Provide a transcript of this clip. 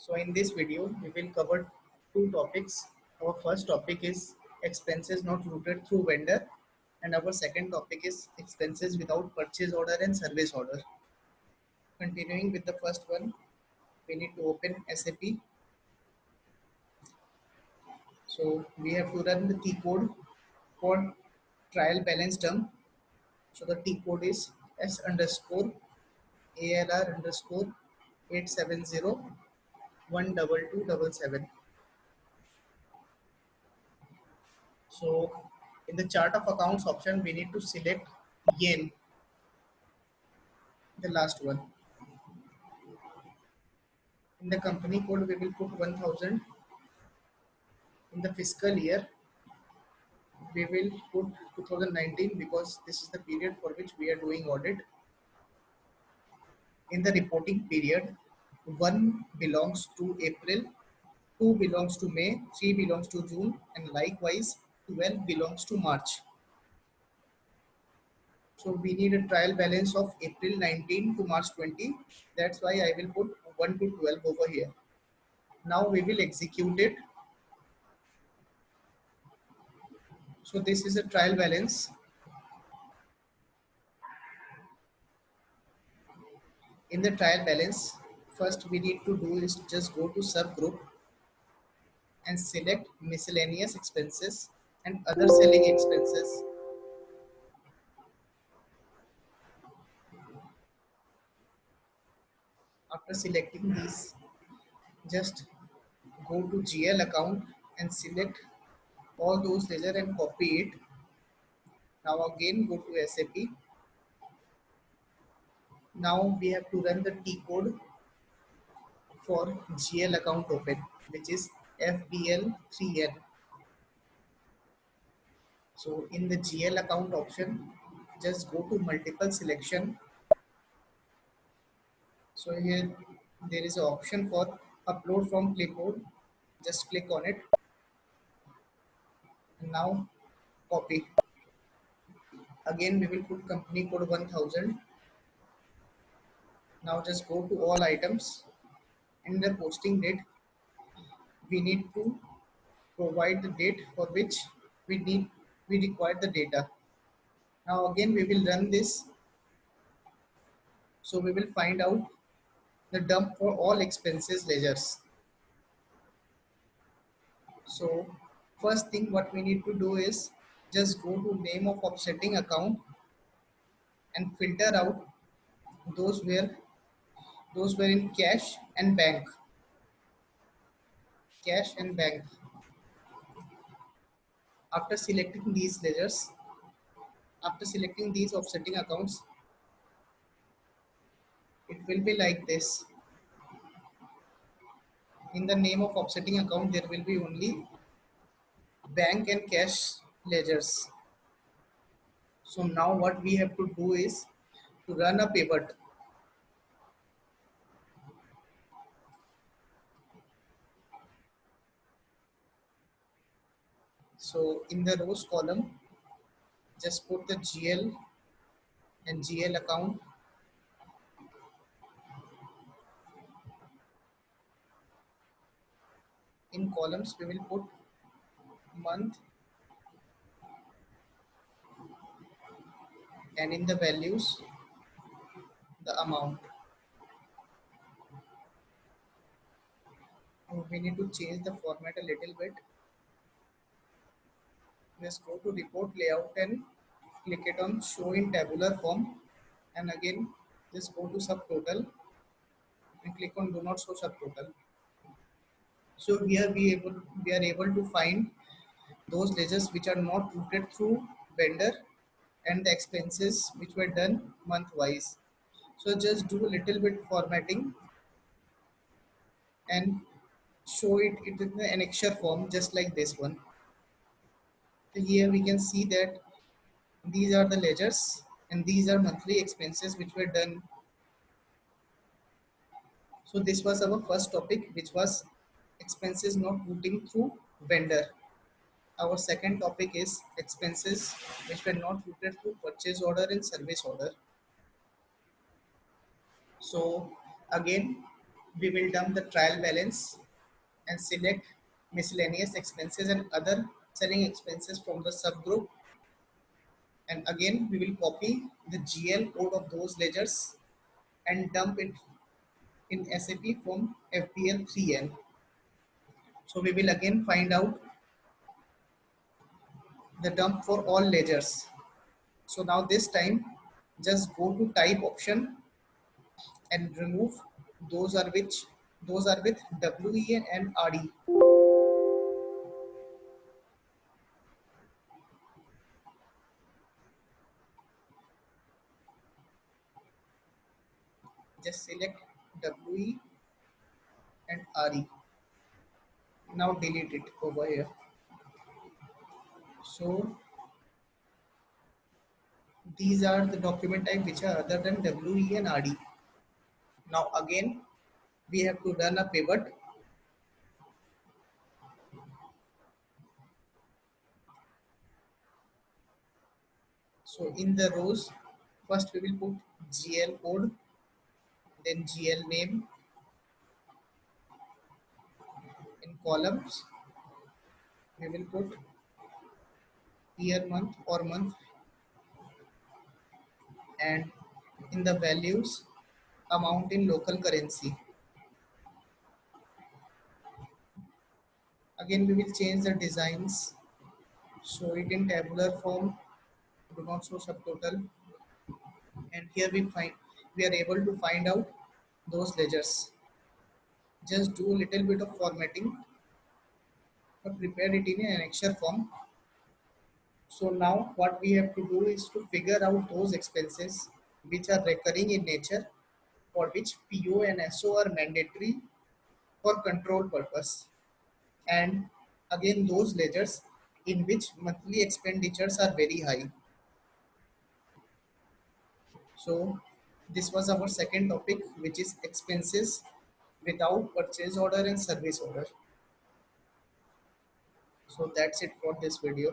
So in this video, we will cover two topics. Our first topic is expenses not routed through vendor, and our second topic is expenses without purchase order and service order. Continuing with the first one, we need to open SAP. So we have to run the T code for trial balance term. So the T code is S underscore ALR underscore 870 12277. So in the chart of accounts option, we need to select yen, the last one. In the company code, we will put 1000. In the fiscal year, we will put 2019 because this is the period for which we are doing audit. In the reporting period, 1 belongs to April, 2 belongs to May, 3 belongs to June, and likewise 12 belongs to March. So we need a trial balance of April 19 to March 20. That's why I will put 1 to 12 over here. Now we will execute it. So this is a trial balance. In the trial balance, first we need to do is just go to subgroup and select miscellaneous expenses and other selling expenses. After selecting these, just go to GL account and select all those ledger and copy it. Now again go to SAP. Now we have to run the T code for GL account open, which is FBL3N. So in the GL account option, just go to multiple selection. So here there is an option for upload from clipboard. Just click on it. And now copy. Again we will put company code 1000. Now just go to all items. In the posting date, we need to provide the date for which we require the data. Now again we will run this. So we will find out the dump for all expenses ledgers. So first thing what we need to do is just go to name of offsetting account and filter out those where those were in cash and bank. After selecting these ledgers, after selecting these offsetting accounts, it will be like this. In the name of offsetting account, there will be only bank and cash ledgers. So now what we have to do is to run a pivot. So in the rows column, just put the GL and GL account. In columns, we will put month, and in the values, the amount. We need to change the format a little bit. Just go to report layout and click it on show in tabular form, and again just go to subtotal and click on do not show subtotal. So here we are able to find those ledgers which are not routed through vendor and the expenses which were done month wise. So just do a little bit formatting and show it in the annexure form just like this one. So here we can see that these are the ledgers and these are monthly expenses which were done. So this was our first topic, which was expenses not routing through vendor. Our second topic is expenses which were not routed through purchase order and service order. So again, we will dump the trial balance and select miscellaneous expenses and other selling expenses from the subgroup, and again we will copy the GL code of those ledgers and dump it in SAP from FPL3N. So we will again find out the dump for all ledgers. So now this time just go to type option and remove those are which those are with WE and RE. Just select WE and RE. Now delete it over here. So these are the document type which are other than WE and RD. Now again we have to run a pivot. So in the rows, first we will put GL code, then GL name. In columns, we will put year, month or month, and in the values, amount in local currency. Again, we will change the designs, show it in tabular form, do not show subtotal, and here we are able to find out those ledgers. Just do a little bit of formatting, but prepare it in an Excel form. So now what we have to do is to figure out those expenses which are recurring in nature, for which PO and SO are mandatory for control purpose, and again those ledgers in which monthly expenditures are very high. So this was our second topic, which is expenses without purchase order and service order. So that's it for this video.